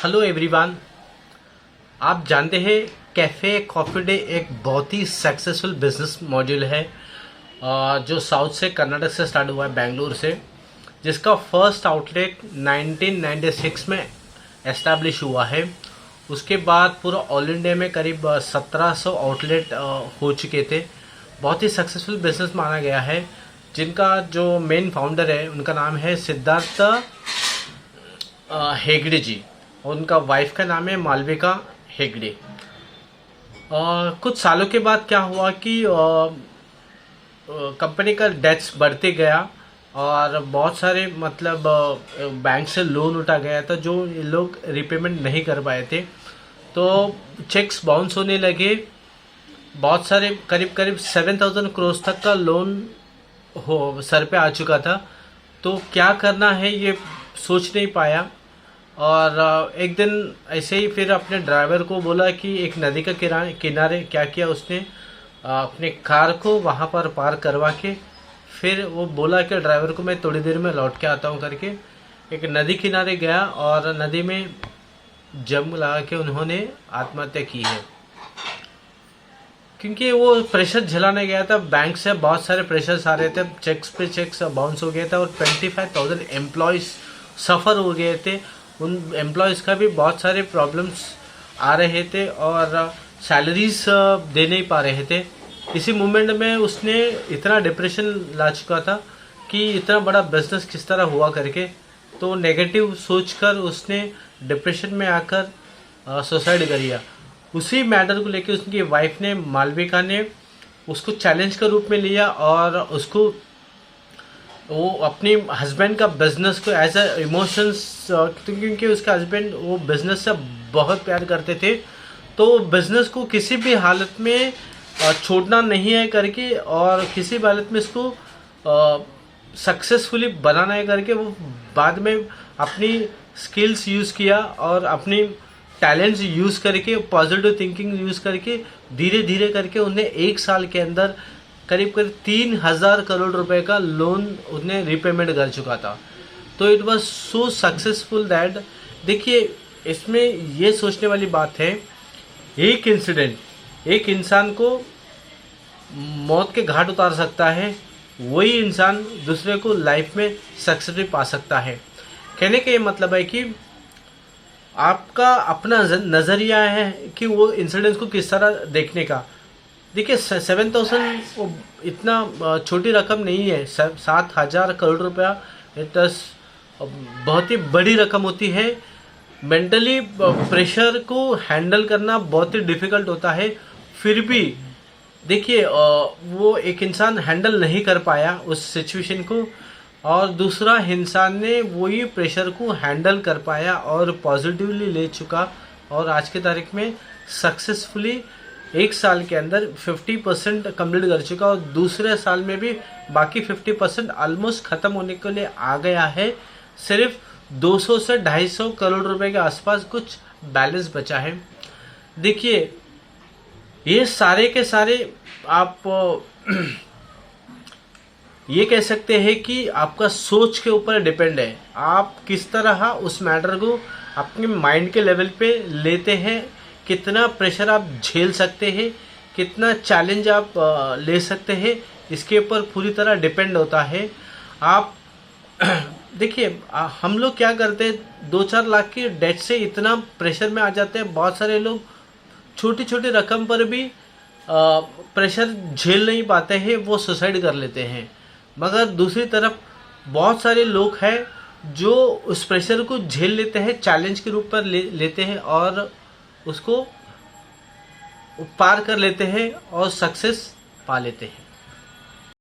Hello everyone. आप जानते हैं कैफ़े कॉफ़ी डे एक बहुत ही सक्सेसफुल बिजनेस मॉड्यूल है जो साउथ से कर्नाटक से स्टार्ट हुआ है, बेंगलुरु से, जिसका फर्स्ट आउटलेट 1996 में एस्टैब्लिश हुआ है। उसके बाद पूरा ऑल इंडिया में करीब 1700 आउटलेट हो चुके थे। बहुत ही सक्सेसफुल बिजनेस माना गया है। जिनका जो मेन फाउंडर है उनका नाम है सिद्धार्थ हेगड़े जी, और उनका वाइफ का नाम है मालविका हेगड़े। कुछ सालों के बाद क्या हुआ कि कंपनी का डेट्स बढ़ते गया और बहुत सारे बैंक से लोन उठा गया था जो ये लोग रिपेमेंट नहीं कर पाए थे, तो चेक्स बाउंस होने लगे। बहुत सारे करीब 7000 करोड़ तक का लोन सर पे आ चुका था। तो क्या करना है ये सोच नहीं पाया, और एक दिन ऐसे ही फिर अपने ड्राइवर को बोला कि एक नदी का किनारे क्या किया उसने, अपने कार को वहाँ पर पार्क करवा के फिर वो बोला कि ड्राइवर को मैं थोड़ी देर में लौट के आता हूँ करके एक नदी किनारे गया और नदी में जंप लगा के उन्होंने आत्महत्या की है। क्योंकि वो प्रेशर झेलाने गया था, बैंक से बहुत सारे प्रेशर्स आ रहे थे, चेक्स पे चेक्स बाउंस हो गया था और 25,000 एम्प्लॉयज़ सफ़र हो गए थे। उन एम्प्लॉयज़ का भी बहुत सारे प्रॉब्लम्स आ रहे थे और सैलरीज दे नहीं पा रहे थे। इसी मोमेंट में उसने इतना डिप्रेशन ला चुका था कि इतना बड़ा बिजनेस किस तरह हुआ करके, तो नेगेटिव सोचकर उसने डिप्रेशन में आकर सुसाइड कर लिया। उसी मैटर को लेकर उसकी वाइफ ने, मालविका ने, उसको चैलेंज का रूप में लिया और उसको वो अपनी हस्बैंड का बिजनेस को एज अ इमोशंस, क्योंकि उसका हस्बैंड वो बिजनेस से बहुत प्यार करते थे, तो बिजनेस को किसी भी हालत में छोड़ना नहीं है करके और किसी भी हालत में इसको सक्सेसफुली बनाना है करके वो बाद में अपनी स्किल्स यूज़ किया और अपनी टैलेंट्स यूज़ करके, पॉजिटिव थिंकिंग यूज़ करके धीरे धीरे करके उन्हें 1 साल के अंदर करीब 3000 करोड़ रुपए का लोन उन्हें रिपेमेंट कर चुका था। तो it was so successful that, देखिए इसमें ये सोचने वाली बात है, एक इंसिडेंट एक इंसान को मौत के घाट उतार सकता है, वही इंसान दूसरे को लाइफ में सक्सेस भी पा सकता है। कहने का ये मतलब है कि आपका अपना नज़रिया है कि वो इंसिडेंट्स को किस तरह देखने का। देखिए 7000 इतना छोटी रकम नहीं है, 7000 करोड़ रुपया बहुत ही बड़ी रकम होती है। मेंटली प्रेशर को हैंडल करना बहुत ही डिफ़िकल्ट होता है। फिर भी देखिए वो एक इंसान हैंडल नहीं कर पाया उस सिचुएशन को, और दूसरा इंसान ने वही प्रेशर को हैंडल कर पाया और पॉजिटिवली ले चुका, और आज की तारीख में सक्सेसफुली 1 साल के अंदर 50% कंप्लीट कर चुका और दूसरे साल में भी बाकी 50% ऑलमोस्ट ख़त्म होने के लिए आ गया है। सिर्फ 200 से 250 करोड़ रुपए के आसपास कुछ बैलेंस बचा है। देखिए ये सारे के सारे आप ये कह सकते हैं कि आपका सोच के ऊपर डिपेंड है, आप किस तरह उस मैटर को अपने माइंड के लेवल पे लेते हैं, कितना प्रेशर आप झेल सकते हैं, कितना चैलेंज आप ले सकते हैं, इसके ऊपर पूरी तरह डिपेंड होता है। आप देखिए हम लोग क्या करते हैं, 2-4 लाख की डेट से इतना प्रेशर में आ जाते हैं। बहुत सारे लोग छोटी छोटी रकम पर भी प्रेशर झेल नहीं पाते हैं, वो सुसाइड कर लेते हैं। मगर दूसरी तरफ बहुत सारे लोग हैं जो उस प्रेशर को झेल लेते हैं, चैलेंज के रूप पर लेते हैं और उसको पार कर लेते हैं और सक्सेस पा लेते हैं।